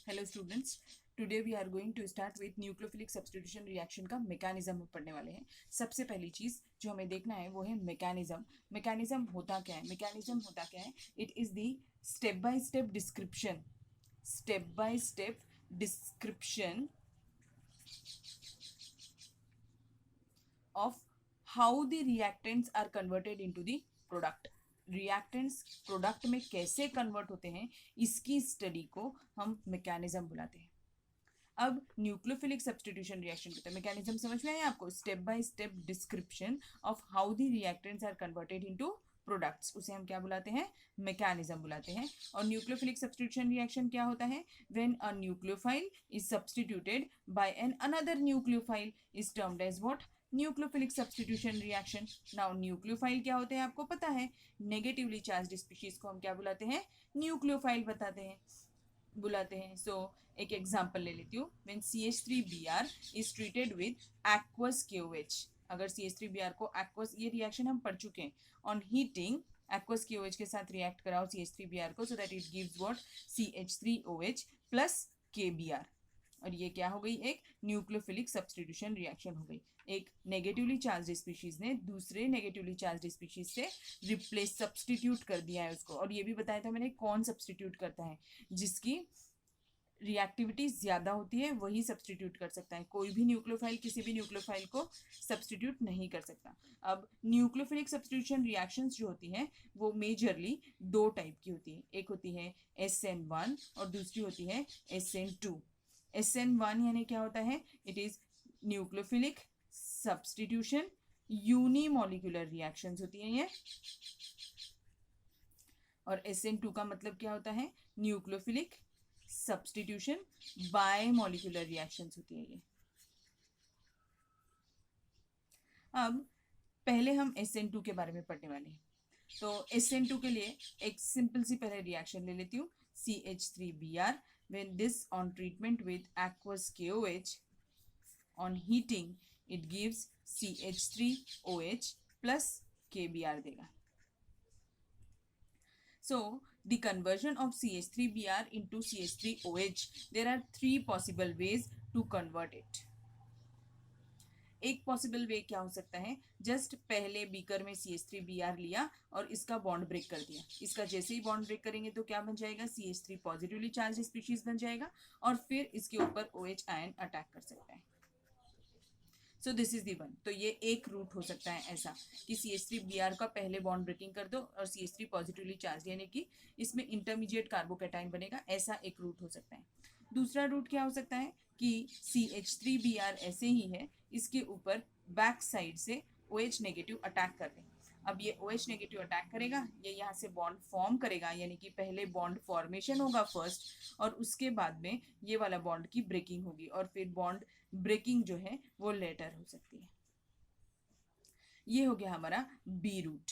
Hello students, today we are going to start with nucleophilic substitution reaction का mechanism हम पढ़ने वाले हैं। सबसे पहली चीज़ जो हमें देखना है वो है मैकेनिज्म। मैकेनिज्म होता क्या है? मैकेनिज्म होता क्या है? It is the step by step description of how the reactants are converted into the product। Reactants product में कैसे कन्वर्ट होते हैं, इसकी स्टडी को हम मैकेनिज्म बुलाते हैं। अब न्यूक्लियोफिलिक सब्स्टिट्यूशन रिएक्शन कहते हैं। मैकेनिज्म समझ में आया आपको? Step by step description of how the reactants are converted into products, उसे हम क्या बुलाते हैं? मैकेनिज्म बुलाते हैं। और न्यूक्लियोफिलिक सब्स्टिट्यूशन रिएक्शन क्या होता है? When a nucleophile is substituted by an another nucleophile is termed as what? Nucleophilic substitution reaction. Now nucleophile क्या होते हैं आपको पता है? नेगेटिवली चार्ज्ड स्पीशीज को हम क्या बुलाते हैं? न्यूक्लियोफाइल बुलाते हैं। सो एक एग्जांपल ले लेती हूँ। When CH3Br is treated with aqueous KOH, अगर CH3Br को aqueous, ये रिएक्शन हम पढ़ चुके हैं। ऑन हीटिंग aqueous KOH के साथ रिएक्ट कराओ CH3Br को, so that it gives what? CH3OH plus KBr। और ये क्या हो गई? एक न्यूक्लियोफिलिक सब्स्टिट्यूशन रिएक्शन हो गई। एक नेगेटिवली चार्ज्ड स्पीशीज ने दूसरे नेगेटिवली चार्ज्ड स्पीशीज से रिप्लेस, सब्स्टिट्यूट कर दिया है उसको। और ये भी बताया था मैंने कौन सब्स्टिट्यूट करता है? जिसकी रिएक्टिविटी ज़्यादा होती है वही सब्स्टिट्यूट कर सकता है। कोई भी न्यूक्लियोफाइल किसी भी न्यूक्लियोफाइल को सब्स्टिट्यूट नहीं कर सकता। अब न्यूक्लियोफिलिक सब्स्टिट्यूशन रिएक्शंस जो होती हैं वो मेजरली दो टाइप की होती है। एक होती है SN1 और दूसरी होती है SN2। SN1 यानी क्या होता है? It is nucleophilic substitution unimolecular reactions होती हैं ये। और SN2 का मतलब क्या होता है? न्यूक्लियोफिलिक सब्स्टिट्यूशन बायमोलिकुलर रिएक्शंस होती है ये। अब पहले हम SN2 के बारे में पढ़ने वाले हैं। तो SN2 के लिए एक सिंपल सी पहले रिएक्शन ले लेती हूँ। CH3Br, when this on treatment with aqueous KOH, on heating it gives CH3OH plus KBr देगा। So the conversion of CH3Br into CH3OH, there are three possible ways to convert it। एक possible way क्या हो सकता है? Just पहले beaker में CH3Br लिया और इसका बॉन्ड ब्रेक कर दिया। इसका जैसे ही बॉन्ड ब्रेक करेंगे तो क्या बन जाएगा? CH3 पॉजिटिवली चार्ज स्पीशीज बन जाएगा और फिर इसके ऊपर OH आयन अटैक कर सकता है। So this is the one. तो ये एक रूट हो सकता है ऐसा कि CH3Br का पहले बॉन्ड ब्रेकिंग कर दो और CH3 पॉजिटिवली चार्ज, यानी कि इसमें इंटरमीडिएट कार्बोकैटायन बनेगा, ऐसा एक रूट हो सकता है। दूसरा रूट क्या हो सकता है कि CH3Br ऐसे ही है, इसके ऊपर बैक साइड से OH नेगेटिव अटैक कर दें। अब ये OH नेगेटिव अटैक करेगा, ये यहाँ से बॉन्ड फॉर्म करेगा, यानी कि पहले बॉन्ड फॉर्मेशन होगा फर्स्ट, और उसके बाद में ये वाला बॉन्ड की ब्रेकिंग होगी, और फिर बॉन्ड ब्रेकिंग जो है वो लेटर हो सकती है। ये हो गया हमारा बी रूट।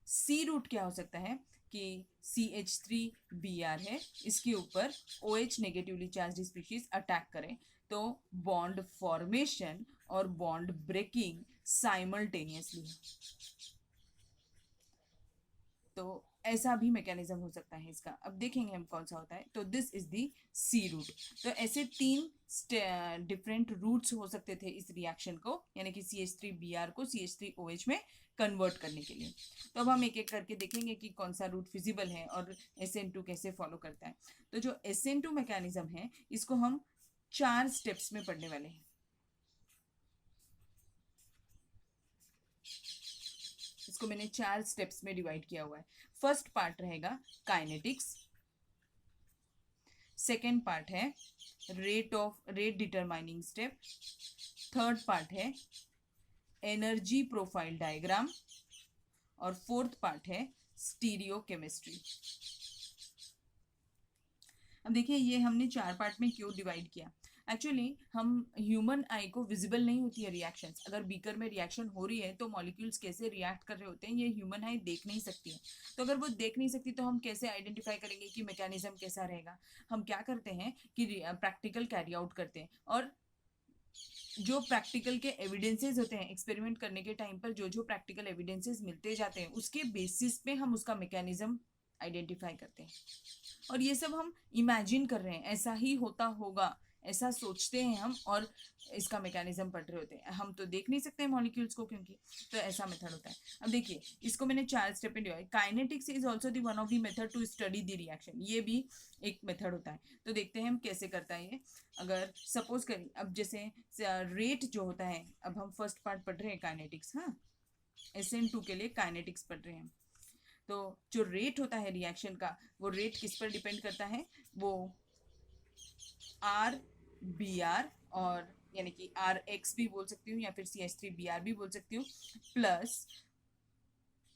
सी रूट क्या हो सकता है कि CH3Br है, इसके ऊपर OH negatively charge species attack करें तो बॉन्ड फॉर्मेशन और बॉन्ड ब्रेकिंग साइमल्टेनियसली, तो ऐसा भी मैकेनिज्म हो सकता है इसका। अब देखेंगे हम कौन सा होता है। तो this is the C route. तो ऐसे तीन डिफरेंट रूट्स हो सकते थे इस रिएक्शन को, यानी कि CH3Br को CH3OH में कन्वर्ट करने के लिए। तो अब हम एक एक करके देखेंगे कि कौन सा रूट फिजिबल है और SN2 कैसे फॉलो करता है। तो जो SN2 मैकेनिज्म है इसको हम 4 स्टेप्स में पढ़ने वाले हैं। इसको मैंने 4 स्टेप्स में डिवाइड किया हुआ है। फर्स्ट पार्ट रहेगा काइनेटिक्स, सेकेंड पार्ट है rate determining step, third part है एनर्जी प्रोफाइल डायग्राम, और फोर्थ पार्ट है स्टीरियोकेमिस्ट्री। अब देखिए ये हमने 4 पार्ट में क्यों डिवाइड किया। एक्चुअली हम ह्यूमन आई को विजिबल नहीं होती है रिएक्शंस। अगर बीकर में रिएक्शन हो रही है तो मॉलिक्यूल्स कैसे रिएक्ट कर रहे होते हैं ये ह्यूमन आई देख नहीं सकती है। तो अगर वो देख नहीं सकती तो हम कैसे आइडेंटिफाई करेंगे कि मैकेनिज्म कैसा रहेगा? हम क्या करते हैं कि प्रैक्टिकल कैरी आउट करते हैं, और जो प्रैक्टिकल के एविडेंसेस होते हैं एक्सपेरिमेंट करने के टाइम पर, जो जो प्रैक्टिकल एविडेंसेस मिलते जाते हैं उसके बेसिस पे हम उसका मैकेनिज्म आइडेंटिफाई करते हैं। और ये सब हम इमेजिन कर रहे हैं, ऐसा ही होता होगा, ऐसा सोचते हैं हम, और इसका मैकेनिज्म पढ़ रहे होते हैं। हम तो देख नहीं सकते मॉलिक्यूल्स को क्योंकि, तो ऐसा मेथड होता है। अब देखिए, इसको मैंने 4 स्टेप में दिया है। Kinetics is also the one of the method to study the reaction, ये भी एक मेथड होता है। तो देखते हैं हम कैसे करता है ये। अगर सपोज करिए, अब जैसे रेट जो होता है, अब हम फर्स्ट पार्ट पढ़ रहे हैं काइनेटिक्स, हाँ, SN2 के लिए काइनेटिक्स पढ़ रहे हैं। तो जो रेट होता है रिएक्शन का, वो रेट किस पर डिपेंड करता है, वो RBR, और यानी कि RX भी बोल सकती हूँ या फिर CH3BR भी बोल सकती हूँ, प्लस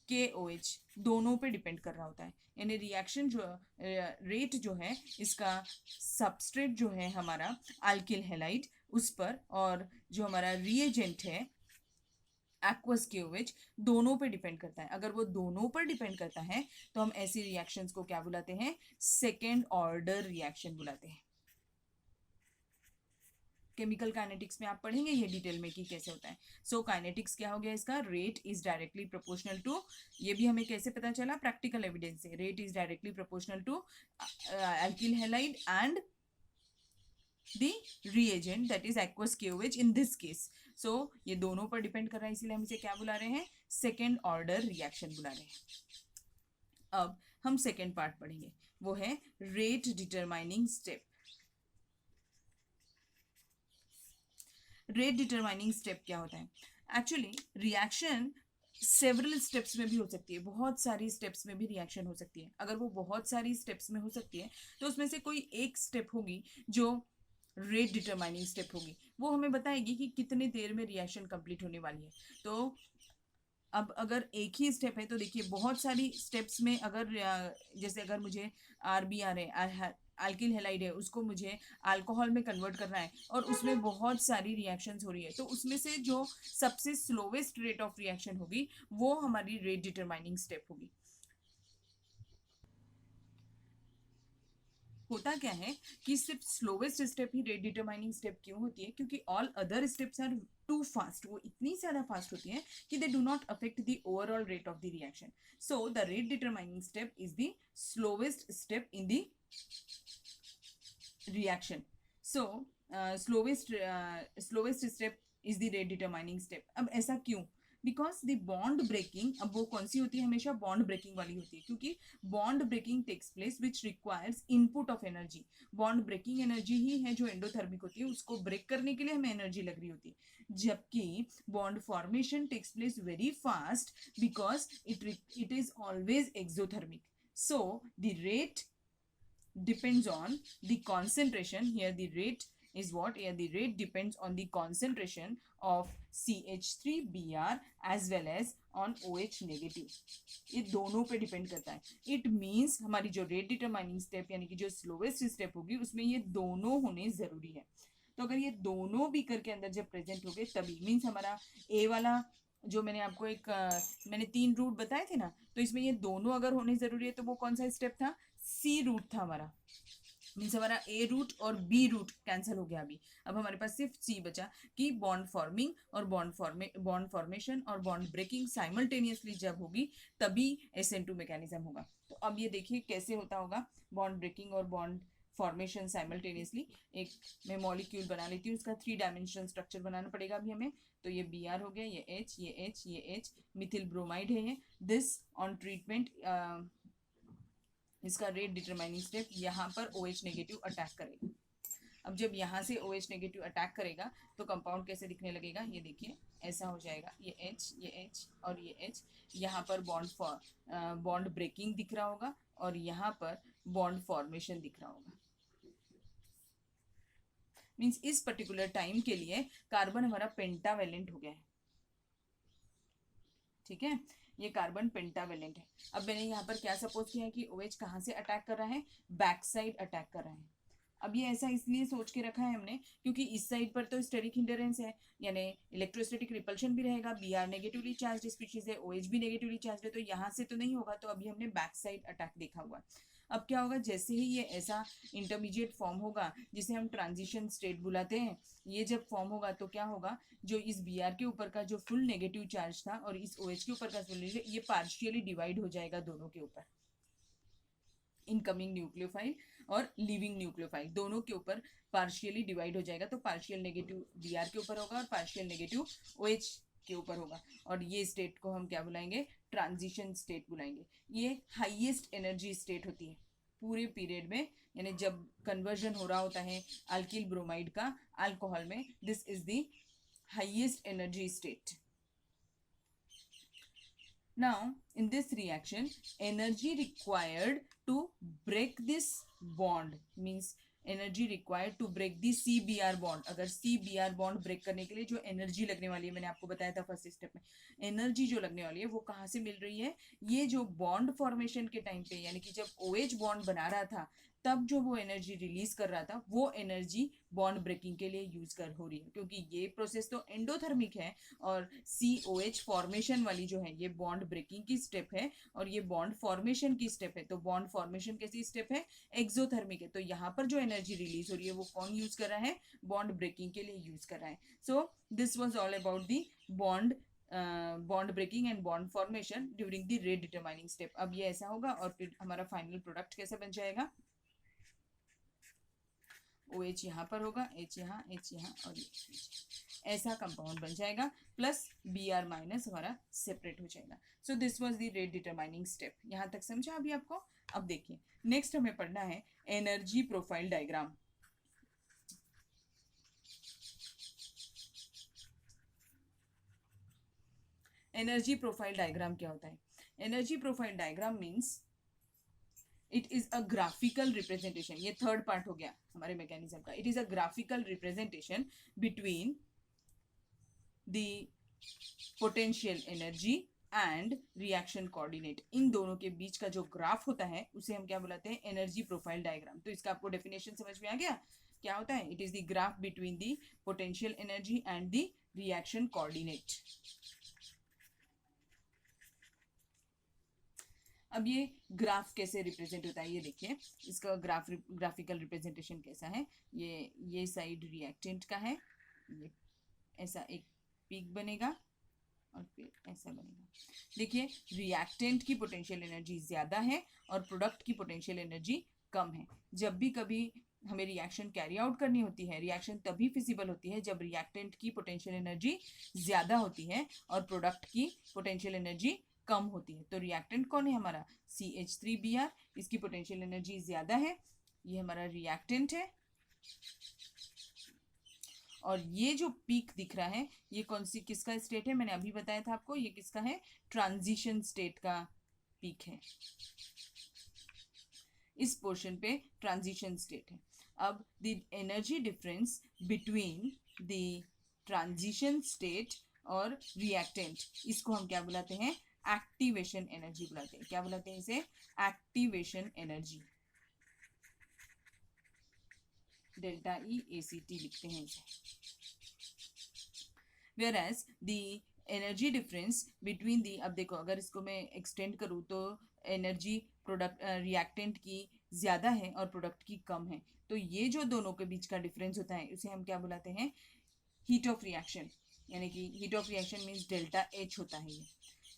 KOH, दोनों पे डिपेंड कर रहा होता है। यानी रिएक्शन जो रेट जो है इसका सबस्ट्रेट जो है हमारा अल्किल हैलाइड उस पर, और जो हमारा रिएजेंट है एक्वस KOH, दोनों पे डिपेंड करता है। अगर वो दोनों पर डिपेंड करता है तो हम ऐसी रिएक्शंस को क्या बुलाते हैं, सेकेंड ऑर्डर रिएक्शन बुलाते हैं। केमिकल काइनेटिक्स में आप पढ़ेंगे ये डिटेल में कि कैसे होता है। सो काइनेटिक्स क्या हो गया इसका, rate is directly proportional to, ये भी हमें कैसे पता चला, प्रैक्टिकल एविडेंस से, rate is directly proportional to alkyl halide and the reagent that is aqueous KOH in this case. So ये दोनों पर डिपेंड कर रहा है, इसीलिए हम इसे क्या बुला रहे हैं, सेकेंड ऑर्डर रिएक्शन बुला रहे हैं। अब हम सेकेंड पार्ट पढ़ेंगे, वो है rate determining step. Rate determining step क्या होता है, एक्चुअली रिएक्शन सेवरल स्टेप्स में भी हो सकती है, बहुत सारी स्टेप्स में भी रिएक्शन हो सकती है। अगर वो बहुत सारी स्टेप्स में हो सकती है तो उसमें से कोई एक स्टेप होगी जो रेट डिटरमाइनिंग स्टेप होगी, वो हमें बताएगी कि कितने देर में रिएक्शन कंप्लीट होने वाली है। तो अब अगर एक ही स्टेप है तो देखिए, बहुत सारी स्टेप्स में अगर जैसे अगर मुझे RBR है, अल्किल हैलाइड है, उसको मुझे अल्कोहल में कन्वर्ट करना है और उसमें बहुत सारी रिएक्शंस हो रही है, तो उसमें से जो सबसे स्लोवेस्ट रेट ऑफ रिएक्शन होगी वो हमारी रेट डिटरमाइनिंग स्टेप होगी। होता क्या है कि सिर्फ स्लोवेस्ट स्टेप ही रेट डिटरमाइनिंग स्टेप क्यों होती है, क्योंकि all other steps are too fast, वो इतनी ज़्यादा फास्ट होती है कि they do not affect the overall rate of the reaction. So the rate determining step is the slowest step in the reaction. So slowest step is the rate determining step. अब ऐसा क्यों, because the bond breaking, अब वो कौन सी होती है, हमेशा bond breaking वाली होती है, क्योंकि bond breaking takes place which requires input of energy. Bond breaking energy ही है जो एंडोथर्मिक होती है, उसको ब्रेक करने के लिए हमें एनर्जी लग रही होती है, जबकि bond formation takes place very fast because it is always exothermic. So the rate depends on the concentration. Here the rate is what, here the rate depends on the concentration of CH3BR as well as on OH negative. ये दोनों पे depend करता है। It means हमारी जो rate determining step यानी कि जो स्लोवेस्ट स्टेप होगी उसमें ये दोनों होने जरूरी है। तो अगर ये दोनों भी करके अंदर जब प्रेजेंट हो गए तभी मीन्स हमारा ए वाला जो मैंने आपको मैंने 3 रूट बताए थे ना, तो इसमें ये दोनों अगर होने जरूरी है तो वो कौन सा स्टेप था, C रूट था हमारा, मीन्स हमारा A रूट और B रूट कैंसिल हो गया अभी। अब हमारे पास सिर्फ C बचा कि बॉन्ड फॉर्मिंग और बॉन्ड फॉर्मेशन और बॉन्ड ब्रेकिंग साइमल्टेनियसली जब होगी तभी SN2 मैकेनिज्म होगा। तो अब ये देखिए कैसे होता होगा बॉन्ड ब्रेकिंग और बॉन्ड फॉर्मेशन साइमल्टेनियसली। एक मैं मॉलिक्यूल बना लेती हूँ, उसका 3 डायमेंशनल स्ट्रक्चर बनाना पड़ेगा अभी हमें। तो ये Br हो गया, ये H, ये H, ये H, मिथिल ब्रोमाइड है ये। दिस ऑन ट्रीटमेंट इसका रेट डिटरमाइनिंग स्टेप, यहाँ पर OH नेगेटिव अटैक करेगा। अब जब यहाँ से OH नेगेटिव अटैक करेगा तो कंपाउंड कैसे दिखने लगेगा, ये देखिए ऐसा हो जाएगा, ये H और ये H, यहाँ पर बॉन्ड ब्रेकिंग दिख रहा होगा और यहाँ पर बॉन्ड फॉर्मेशन दिख रहा होगा। मीन्स इस पर्टिकुलर टाइम के लिए कार्बन हमारा पेंटावेलेंट हो गया है, ठीक है, ये कार्बन पेंटावेलेंट है। अब मैंने यहाँ पर क्या सपोज किया है कि OH कहाँ से अटैक कर रहा है, बैक साइड अटैक कर रहा है। अब ये ऐसा इसलिए सोच के रखा है हमने क्योंकि इस साइड पर तो स्टेरिक हिंडरेंस है, यानी इलेक्ट्रोस्टैटिक रिपल्शन भी रहेगा, Br नेगेटिवली चार्ज स्पीशीज है, OH भी नेगेटिवली चार्ज है, तो यहाँ से तो नहीं होगा, तो अभी हमने बैक साइड अटैक देखा हुआ। अब क्या होगा, जैसे ही ये ऐसा इंटरमीडिएट फॉर्म होगा जिसे हम ट्रांजिशन स्टेट बुलाते हैं, ये जब फॉर्म होगा तो क्या होगा, जो इस Br के ऊपर का जो फुल नेगेटिव चार्ज था और इस OH के ऊपर का फुल, ये पार्शियली डिवाइड हो जाएगा दोनों के ऊपर। इनकमिंग न्यूक्लियोफाइल और लिविंग न्यूक्लियोफाइल दोनों के ऊपर पार्शियली डिवाइड हो जाएगा, तो पार्शियल नेगेटिव Br के ऊपर होगा और पार्शियल नेगेटिव OH के ऊपर होगा, और ये स्टेट को हम क्या बुलाएंगे, ट्रांजिशन स्टेट बुलाएंगे। ये हाईएस्ट एनर्जी स्टेट होती है पूरे पीरियड में, यानी जब कन्वर्जन हो रहा होता है अल्किल ब्रोमाइड का अल्कोहल में, this is the highest energy state. Now, in this reaction, energy required to break this bond means energy required to break the CBr bond. अगर CBr bond break करने के लिए जो एनर्जी लगने वाली है, मैंने आपको बताया था फर्स्ट स्टेप में, एनर्जी जो लगने वाली है वो कहाँ से मिल रही है, ये जो बॉन्ड फॉर्मेशन के टाइम पे, यानी कि जब OH बॉन्ड बना रहा था तब जो वो एनर्जी रिलीज कर रहा था, वो एनर्जी बॉन्ड ब्रेकिंग के लिए यूज कर हो रही है, क्योंकि ये प्रोसेस तो एंडोथर्मिक है और COH फॉर्मेशन वाली जो है ये बॉन्ड ब्रेकिंग की स्टेप है और ये बॉन्ड फॉर्मेशन की स्टेप है। तो बॉन्ड फॉर्मेशन कैसी स्टेप है, एक्सोथर्मिक है। तो यहाँ पर जो एनर्जी रिलीज हो रही है वो कौन यूज कर रहा है, बॉन्ड ब्रेकिंग के लिए यूज कर रहा है। So this was all about the bond breaking and bond formation during the rate determining step. अब ये ऐसा होगा और फिर हमारा फाइनल प्रोडक्ट कैसा बन जाएगा, OH यहाँ पर होगा, H यहाँ, H यहाँ और ये ऐसा कंपाउंड बन जाएगा, प्लस Br माइनस हमारा सेपरेट हो जाएगा। So this was the rate determining step. यहाँ तक समझा अभी आपको। अब देखिए नेक्स्ट हमें पढ़ना है energy profile diagram. Energy profile diagram क्या होता है, energy profile diagram means it is a graphical representation. ये थर्ड पार्ट हो गया हमारे मैकेनिज्म का। It is a graphical representation between the potential energy and reaction coordinate. इन दोनों के बीच का जो ग्राफ होता है उसे हम क्या बुलाते हैं, एनर्जी प्रोफाइल डायग्राम। तो इसका आपको डेफिनेशन समझ में आ गया क्या होता है, it is the graph between the potential energy and the reaction coordinate. अब ये ग्राफ कैसे रिप्रेजेंट होता है, ये देखिए इसका ग्राफिकल रिप्रेजेंटेशन कैसा है। ये साइड रिएक्टेंट का है, ये ऐसा एक पीक बनेगा और फिर ऐसा बनेगा। देखिए रिएक्टेंट की पोटेंशियल एनर्जी ज़्यादा है और प्रोडक्ट की पोटेंशियल एनर्जी कम है। जब भी कभी हमें रिएक्शन कैरी आउट करनी होती है, रिएक्शन तभी फिजिबल होती है जब रिएक्टेंट की पोटेंशियल एनर्जी ज़्यादा होती है और प्रोडक्ट की पोटेंशियल एनर्जी कम होती है। तो रिएक्टेंट कौन है हमारा, CH3Br, इसकी पोटेंशियल एनर्जी ज़्यादा है, ये हमारा रिएक्टेंट है। और ये जो पीक दिख रहा है ये कौन सी किसका स्टेट है, मैंने अभी बताया था आपको, ये किसका है, ट्रांजिशन स्टेट का पीक है। इस पोर्शन पे ट्रांजिशन स्टेट है। अब the energy difference between the transition state और रिएक्टेंट, इसको हम क्या बुलाते हैं, एक्टिवेशन एनर्जी बुलाते हैं। क्या बुलाते हैं इसे, एक्टिवेशन एनर्जी, डेल्टा EACT लिखते हैं इसे। Whereas the energy difference between the, अब देखो अगर इसको मैं एक्सटेंड करूँ तो एनर्जी प्रोडक्ट रिएक्टेंट की ज़्यादा है और प्रोडक्ट की कम है, तो ये जो दोनों के बीच का डिफरेंस होता है उसे हम क्या बुलाते हैं, हीट ऑफ रिएक्शन, यानी कि heat of reaction means delta H होता है ये।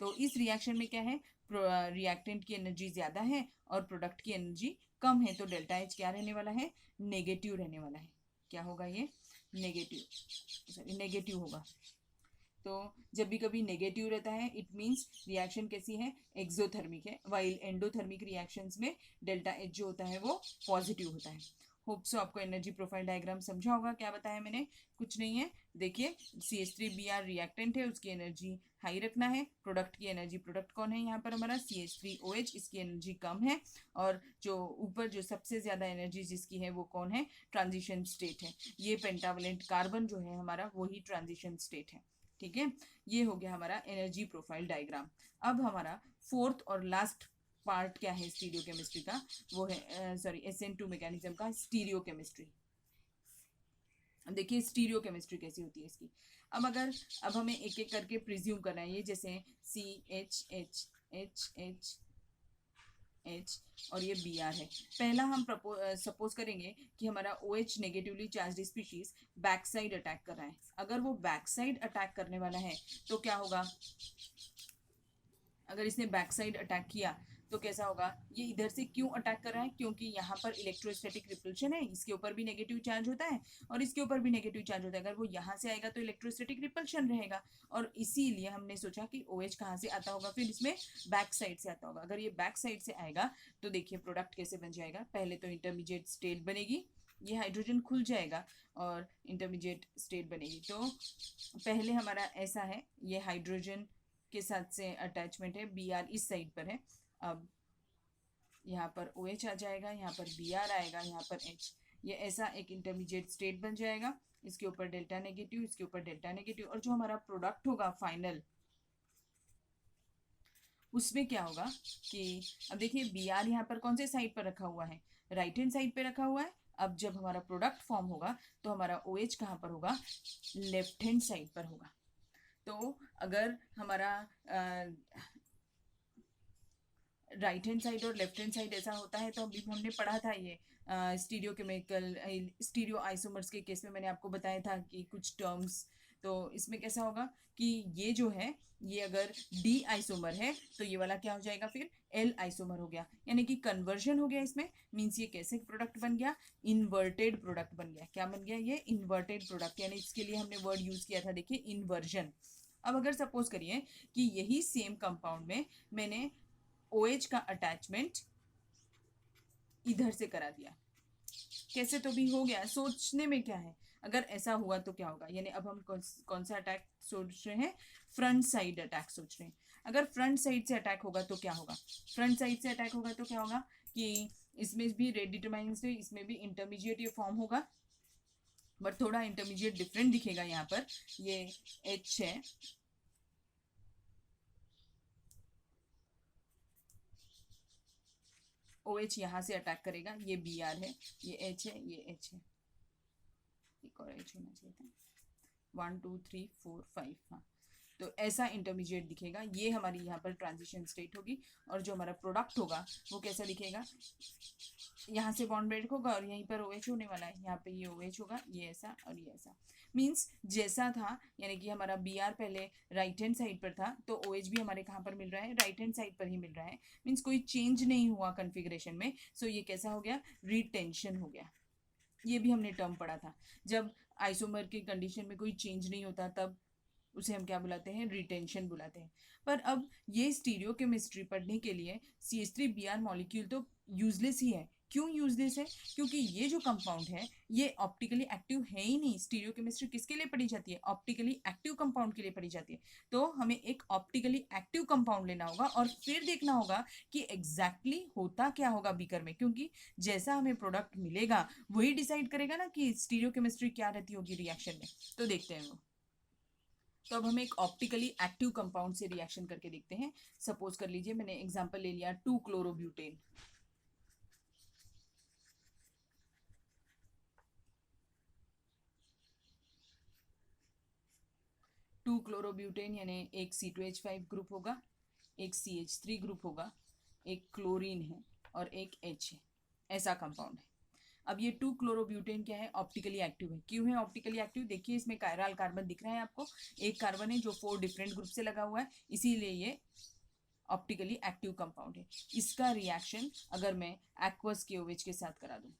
तो इस रिएक्शन में क्या है, रिएक्टेंट की एनर्जी ज़्यादा है और प्रोडक्ट की एनर्जी कम है, तो डेल्टा H क्या रहने वाला है, नेगेटिव रहने वाला है। क्या होगा ये, नेगेटिव होगा। तो जब भी कभी नेगेटिव रहता है इट मीन्स रिएक्शन कैसी है, एक्सोथर्मिक है, वाइल एंडोथर्मिक रिएक्शंस में डेल्टा H जो होता है वो पॉजिटिव होता है। होप सो आपको एनर्जी प्रोफाइल डायग्राम समझा होगा। क्या बताया मैंने, कुछ नहीं है। देखिए CH3Br रिएक्टेंट है, उसकी एनर्जी हाई रखना है। प्रोडक्ट की एनर्जी, प्रोडक्ट कौन है यहाँ पर हमारा, CH3OH, इसकी एनर्जी कम है। और जो ऊपर जो सबसे ज़्यादा एनर्जी जिसकी है वो कौन है, ट्रांजिशन स्टेट है। ये पेंटावलेंट कार्बन जो है हमारा वही ट्रांजिशन स्टेट है। ठीक है, ये हो गया हमारा एनर्जी प्रोफाइल डायग्राम। अब हमारा फोर्थ और लास्ट पार्ट क्या है स्टीरियो केमिस्ट्री का, वो है SN2 मैकेनिज्म का स्टीरियो केमिस्ट्री। देखिए स्टीरियो केमिस्ट्री कैसी होती है इसकी। अब हमें एक एक करके प्रिज्यूम करना है, ये जैसे CH और ये Br है। पहला हम सपोज करेंगे कि हमारा OH negatively charged species back side attack कर रहा है। अगर वो बैक साइड अटैक करने वाला है तो क्या होगा, अगर इसने बैक साइड अटैक किया तो कैसा होगा, ये इधर से क्यों अटैक कर रहा है, क्योंकि यहाँ पर इलेक्ट्रोस्टैटिक रिपल्शन है, इसके ऊपर भी नेगेटिव चार्ज होता है और इसके ऊपर भी नेगेटिव चार्ज होता है। अगर वो यहाँ से आएगा तो इलेक्ट्रोस्टैटिक रिपल्शन रहेगा, और इसीलिए हमने सोचा कि OH कहाँ से आता होगा, फिर इसमें बैक साइड से आता होगा। अगर ये बैक साइड से आएगा तो देखिए प्रोडक्ट कैसे बन जाएगा। पहले तो इंटरमीडिएट स्टेट बनेगी, ये हाइड्रोजन खुल जाएगा और इंटरमीडिएट स्टेट बनेगी। तो पहले हमारा ऐसा है, ये हाइड्रोजन के साथ से अटैचमेंट है, Br इस साइड पर है। अब यहाँ पर OH आ जाएगा, यहाँ पर Br आएगा, यहाँ पर H, ये ऐसा एक इंटरमीडिएट स्टेट बन जाएगा। इसके ऊपर डेल्टा नेगेटिव, इसके ऊपर डेल्टा नेगेटिव, और जो हमारा प्रोडक्ट होगा फाइनल, उसमें क्या होगा कि अब देखिए Br यहाँ पर कौन से साइड पर रखा हुआ है, राइट हैंड साइड पे रखा हुआ है। अब जब हमारा प्रोडक्ट फॉर्म होगा तो हमारा OH कहाँ पर होगा, लेफ्ट हैंड साइड पर होगा। तो अगर हमारा राइट हैंड साइड और लेफ्ट हैंड साइड ऐसा होता है, तो अभी हमने पढ़ा था ये स्टीरियो केमिकल स्टीरियो आइसोमर्स के केस में मैंने आपको बताया था कि कुछ टर्म्स। तो इसमें कैसा होगा कि ये जो है, ये अगर D आइसोमर है तो ये वाला क्या हो जाएगा, फिर L आइसोमर हो गया, यानी कि कन्वर्जन हो गया इसमें। मीन्स ये कैसे प्रोडक्ट बन गया, इन्वर्टेड प्रोडक्ट बन गया। क्या बन गया, ये इन्वर्टेड प्रोडक्ट, यानी इसके लिए हमने वर्ड यूज किया था, देखिए इन्वर्जन। अब अगर सपोज करिए कि यही सेम कंपाउंड में मैंने OH का अटैचमेंट इधर से करा दिया, कैसे तो भी हो गया, सोचने में क्या है, अगर ऐसा हुआ तो क्या होगा। यानी अब हम कौन सा अटैक सोच रहे हैं, फ्रंट साइड अटैक सोच रहे हैं। अगर फ्रंट साइड से अटैक होगा तो क्या होगा, फ्रंट साइड से अटैक होगा तो क्या होगा कि इसमें भी रेट डिटरमाइनिंग से, इसमें भी इंटरमीडिएट ये फॉर्म होगा, बट थोड़ा इंटरमीडिएट डिफरेंट दिखेगा। यहाँ पर ये H है, OH यहाँ से अटैक करेगा, ये Br है, ये H है, ये H है, एक और H होना चाहिए था, 1 2 3 4 5, हाँ। तो ऐसा इंटरमीडिएट दिखेगा, ये हमारी यहाँ पर ट्रांजिशन स्टेट होगी। और जो हमारा प्रोडक्ट होगा वो कैसा दिखेगा, यहाँ से बॉन्ड ब्रेक होगा और यहीं पर OH होने वाला है, यहाँ पे ये OH होगा, ये ऐसा और ये ऐसा। मीन्स जैसा था, यानी कि हमारा Br पहले राइट हैंड साइड पर था, तो OH भी हमारे कहाँ पर मिल रहा है, राइट हैंड साइड पर ही मिल रहा है। मीन्स कोई चेंज नहीं हुआ कन्फिग्रेशन में। सो ये कैसा हो गया, रिटेंशन हो गया। ये भी हमने टर्म पढ़ा था, जब आइसोमर के कंडीशन में कोई चेंज नहीं होता तब उसे हम क्या बुलाते हैं, रिटेंशन बुलाते हैं। पर अब ये स्टीरियो केमिस्ट्री पढ़ने के लिए CH3Br मॉलिक्यूल तो यूजलेस ही है। क्यों यूजलेस है, क्योंकि ये जो कंपाउंड है ये ऑप्टिकली एक्टिव है ही नहीं। स्टीरियो केमिस्ट्री किसके लिए पढ़ी जाती है, ऑप्टिकली एक्टिव कंपाउंड के लिए पढ़ी जाती है। तो हमें एक ऑप्टिकली एक्टिव कंपाउंड लेना होगा और फिर देखना होगा कि एग्जैक्टली होता क्या होगा बीकर में, क्योंकि जैसा हमें प्रोडक्ट मिलेगा वही डिसाइड करेगा ना कि स्टीरियो केमिस्ट्री क्या रहती होगी रिएक्शन में। तो देखते हैं वो। तो अब हम एक ऑप्टिकली एक्टिव कंपाउंड से रिएक्शन करके देखते हैं। सपोज कर लीजिए मैंने एग्जांपल ले लिया 2-क्लोरोब्यूटेन। 2-क्लोरोब्यूटेन यानी एक C2H5 ग्रुप होगा, एक CH3 ग्रुप होगा, एक क्लोरीन है और एक H है, ऐसा कंपाउंड है। अब ये 2-क्लोरोब्यूटेन क्या है, ऑप्टिकली एक्टिव है। क्यों है ऑप्टिकली एक्टिव, देखिए इसमें कायरल कार्बन दिख रहा है आपको, एक कार्बन है जो 4 डिफरेंट ग्रुप से लगा हुआ है, इसीलिए ये ऑप्टिकली एक्टिव कंपाउंड है। इसका रिएक्शन अगर मैं एक्वस KOH के साथ करा दूं,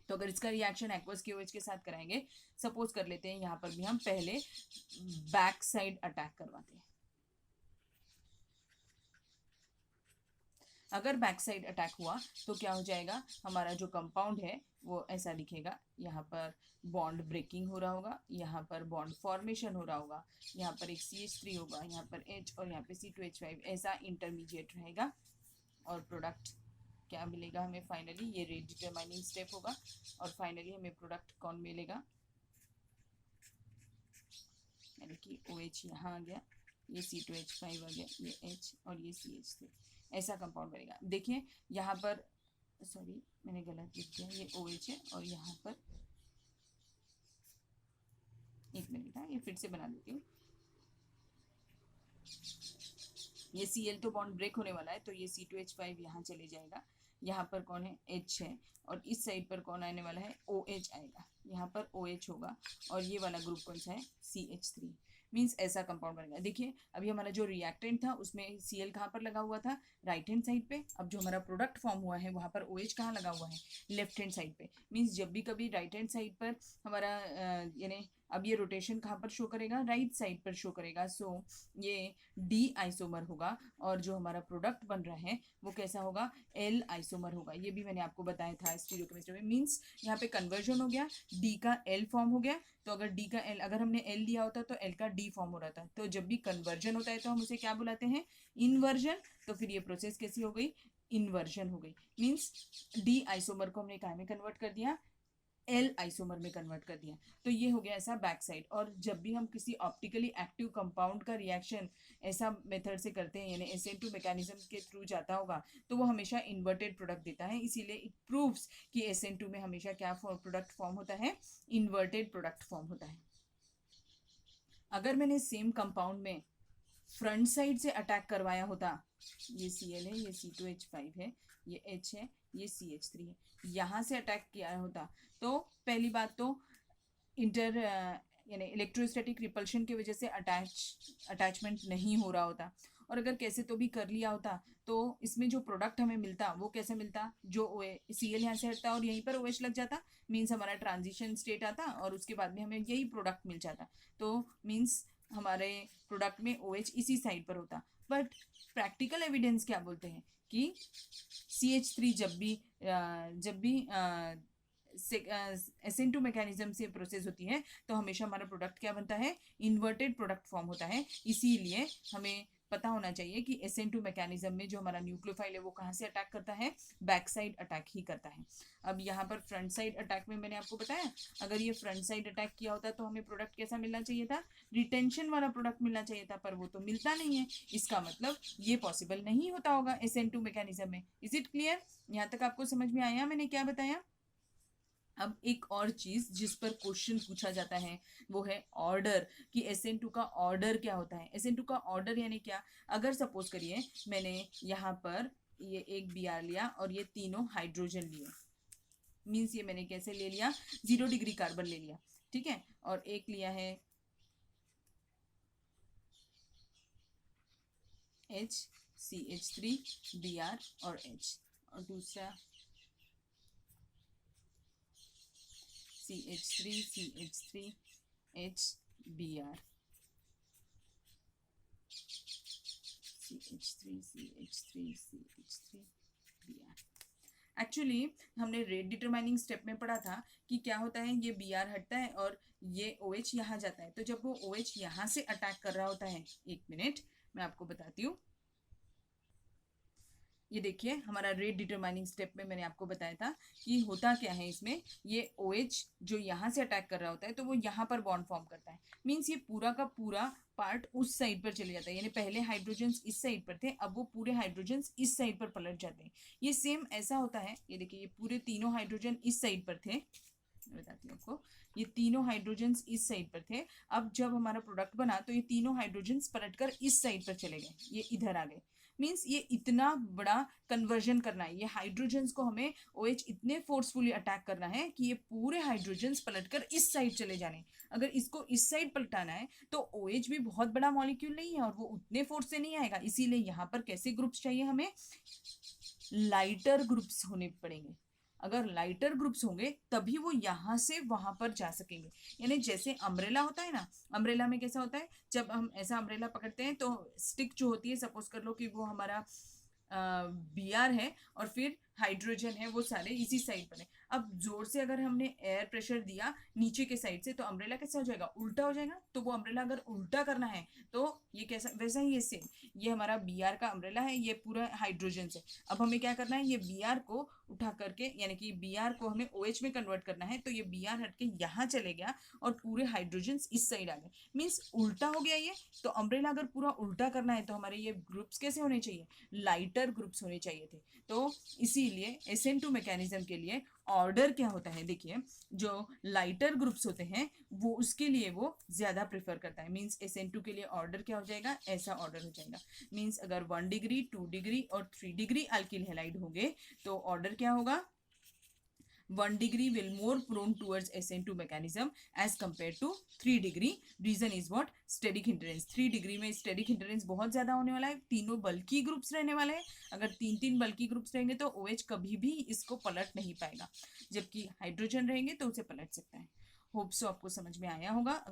तो अगर इसका रिएक्शन एक्वस KOH के साथ कराएंगे, सपोज कर लेते हैं यहाँ पर भी हम पहले बैक साइड अटैक करवाते हैं। अगर बैक साइड अटैक हुआ तो क्या हो जाएगा, हमारा जो कंपाउंड है वो ऐसा दिखेगा। यहाँ पर बॉन्ड ब्रेकिंग हो रहा होगा, यहाँ पर बॉन्ड फॉर्मेशन हो रहा होगा, यहाँ पर एक CH3 होगा, यहाँ पर H और यहाँ पे C2H5, ऐसा इंटरमीडिएट रहेगा। और प्रोडक्ट क्या मिलेगा हमें फाइनली, ये रेट डिटरमाइनिंग स्टेप होगा और फाइनली हमें प्रोडक्ट कौन मिलेगा, यानी कि OH यहाँ आ गया, ये C2H5 आ गया, ये H और ये CH3, ऐसा कंपाउंड बनेगा। देखिए यहाँ पर, सॉरी मैंने गलत लिख दिया, ये OH है और यहाँ पर, एक मिनट है, ये फिर से बना देती हूँ। ये Cl तो बॉन्ड ब्रेक होने वाला है, तो ये C2H5 यहाँ चले जाएगा। यहाँ पर कौन है, H है, और इस साइड पर कौन आने वाला है, OH आएगा। यहाँ पर OH होगा और ये वाला ग्रुप कौन सा है, CH3। मीन्स ऐसा कंपाउंड बनेगा। देखिए अभी हमारा जो रिएक्टेंट था उसमें Cl कहाँ पर लगा हुआ था, राइट हैंड साइड पे। अब जो हमारा प्रोडक्ट फॉर्म हुआ है वहाँ पर OH कहाँ लगा हुआ है, लेफ्ट हैंड साइड पे। मीन्स जब भी कभी राइट हैंड साइड पर हमारा यानी अब ये रोटेशन कहाँ पर शो करेगा, राइट साइड पर शो करेगा। सो ये डी आइसोमर होगा और जो हमारा प्रोडक्ट बन रहा है वो कैसा होगा, एल आइसोमर होगा। ये भी मैंने आपको बताया था स्टीरियोकेमिस्ट्री में। मीन्स यहाँ पे कन्वर्जन हो गया, डी का एल फॉर्म हो गया। तो अगर डी का एल, अगर हमने एल लिया होता तो एल का डी फॉर्म हो रहा था। तो जब भी कन्वर्जन होता है तो हम उसे क्या बुलाते हैं, इन्वर्जन। तो फिर ये प्रोसेस कैसी हो गई, इन्वर्जन हो गई। मीन्स डी आइसोमर को हमने काय में कन्वर्ट कर दिया, एल आइसोमर में कन्वर्ट कर दिया। तो ये हो गया ऐसा बैक साइड। और जब भी हम किसी ऑप्टिकली एक्टिव कंपाउंड का रिएक्शन ऐसा मेथड से करते हैं, यानी SN2 मैकेनिज्म के थ्रू जाता होगा, तो वो हमेशा इन्वर्टेड प्रोडक्ट देता है। इसीलिए इट प्रूव्स कि SN2 में हमेशा क्या प्रोडक्ट फॉर्म होता है, इन्वर्टेड प्रोडक्ट फॉर्म होता है। अगर मैंने सेम कंपाउंड में फ्रंट साइड से अटैक करवाया होता, ये Cl है, ये C2H5 है, ये H है, ये CH3 है, यहाँ से अटैक किया होता तो पहली बात तो इंटर यानी इलेक्ट्रोस्टैटिक रिपल्शन की वजह से अटैचमेंट नहीं हो रहा होता। और अगर कैसे तो भी कर लिया होता तो इसमें जो प्रोडक्ट हमें मिलता वो कैसे मिलता, जो Cl यहाँ से हटता और यहीं पर OH लग जाता। मीन्स हमारा ट्रांजिशन स्टेट आता और उसके बाद में हमें यही प्रोडक्ट मिल जाता। तो मीन्स हमारे प्रोडक्ट में OH इसी साइड पर होता। बट प्रैक्टिकल एविडेंस क्या बोलते हैं कि CH3 जब भी SN2 मैकेनिज्म से प्रोसेस होती है तो हमेशा हमारा प्रोडक्ट क्या बनता है, इन्वर्टेड प्रोडक्ट फॉर्म होता है। इसीलिए हमें पता होना चाहिए कि SN2 मैकेनिज्म में जो हमारा न्यूक्लियोफाइल है वो कहाँ से अटैक करता है, बैक साइड अटैक ही करता है। अब यहाँ पर फ्रंट साइड अटैक में मैंने आपको बताया, अगर ये फ्रंट साइड अटैक किया होता तो हमें प्रोडक्ट कैसा मिलना चाहिए था, रिटेंशन वाला प्रोडक्ट मिलना चाहिए था, पर वो तो मिलता नहीं है। इसका मतलब ये पॉसिबल नहीं होता होगा SN2 मैकेनिज्म में। Is it clear? यहाँ तक आपको समझ में आया मैंने क्या बताया? अब एक और चीज जिस पर क्वेश्चन पूछा जाता है वो है ऑर्डर, कि SN2 का ऑर्डर क्या होता है। SN2 का ऑर्डर यानी क्या, अगर सपोज करिए मैंने यहाँ पर ये एक Br लिया और ये तीनों हाइड्रोजन लिए, मीन्स ये मैंने कैसे ले लिया, 0 डिग्री कार्बन ले लिया, ठीक है। और एक लिया है H, CH3, Br और H, और दूसरा CH3, CH3, H, Br, CH3, CH3, CH3, Br। Actually हमने रेट डिटरमाइनिंग स्टेप में पढ़ा था कि क्या होता है, ये Br हटता है और ये OH यहाँ जाता है। तो जब वो OH यहाँ से अटैक कर रहा होता है, एक मिनट मैं आपको बताती हूँ। ये देखिए हमारा रेट डिटरमाइनिंग स्टेप में मैंने आपको बताया था कि होता क्या है इसमें, ये OH जो यहाँ से अटैक कर रहा होता है तो वो यहाँ पर बॉन्ड फॉर्म करता है। मीन्स ये पूरा का पूरा पार्ट उस साइड पर चले जाता है, यानी पहले हाइड्रोजन्स इस साइड पर थे, अब वो पूरे हाइड्रोजन्स इस साइड पर पलट जाते हैं। ये सेम ऐसा होता है, ये देखिए ये पूरे तीनों हाइड्रोजन इस साइड पर थे, बताती हूँ आपको, ये तीनों हाइड्रोजन्स इस साइड पर थे। अब जब हमारा प्रोडक्ट बना तो ये तीनों हाइड्रोजन्स पलटकर इस साइड पर चले गए, ये इधर आ गए। मीन्स ये इतना बड़ा कन्वर्जन करना है, ये हाइड्रोजन्स को हमें OH इतने फोर्सफुली अटैक करना है कि ये पूरे हाइड्रोजन्स पलटकर इस साइड चले जाने। अगर इसको इस साइड पलटाना है तो OH भी बहुत बड़ा मॉलिक्यूल नहीं है और वो उतने फोर्स से नहीं आएगा। इसीलिए यहाँ पर कैसे ग्रुप्स चाहिए हमें, लाइटर ग्रुप्स होने पड़ेंगे। अगर लाइटर ग्रुप्स होंगे तभी वो यहाँ से वहां पर जा सकेंगे। यानी जैसे अम्ब्रेला होता है ना, अम्ब्रेला में कैसा होता है, जब हम ऐसा अम्ब्रेला पकड़ते हैं तो स्टिक जो होती है, सपोज कर लो कि वो हमारा Br है और फिर हाइड्रोजन है, वो सारे इसी साइड पर है। अब जोर से अगर हमने एयर प्रेशर दिया नीचे के साइड से तो अम्ब्रेला कैसा हो जाएगा, उल्टा हो जाएगा। तो वो अम्ब्रेला अगर उल्टा करना है तो ये कैसा, वैसा ही ये सेम, ये हमारा Br का अम्ब्रेला है, ये पूरा हाइड्रोजन से। अब हमें क्या करना है, ये Br को उठा करके, यानी कि Br को हमें OH में कन्वर्ट करना है, तो ये Br हट के यहाँ चले गया और पूरे हाइड्रोजन इस साइड आ गए। मीन्स उल्टा हो गया ये। तो अम्ब्रेला अगर पूरा उल्टा करना है तो हमारे ये ग्रुप्स कैसे होने चाहिए, लाइटर ग्रुप्स होने चाहिए थे। तो इसीलिए SN2 मैकेनिज्म के लिए ऑर्डर क्या होता है, देखिए जो लाइटर ग्रुप्स होते हैं वो उसके लिए वो ज्यादा प्रेफर करता है। मीन्स SN2 के लिए ऑर्डर क्या हो जाएगा, ऐसा ऑर्डर हो जाएगा। मीन्स अगर 1 डिग्री 2 डिग्री और 3 डिग्री अल्किल हैलाइड होंगे तो ऑर्डर क्या होगा, 1 degree will more prone towards SN2 mechanism as compared to 3 degree. Reason is what? Steric hindrance. 3 degree में steric hindrance बहुत ज़्यादा होने वाला है, तीनों बल्कि ग्रुप्स रहने वाले हैं. अगर 3 बल्कि ग्रुप्स रहेंगे तो OH कभी भी इसको पलट नहीं पाएगा, जबकि हाइड्रोजन रहेंगे तो उसे पलट सकता है. होप सो आपको समझ में आया होगा. अगर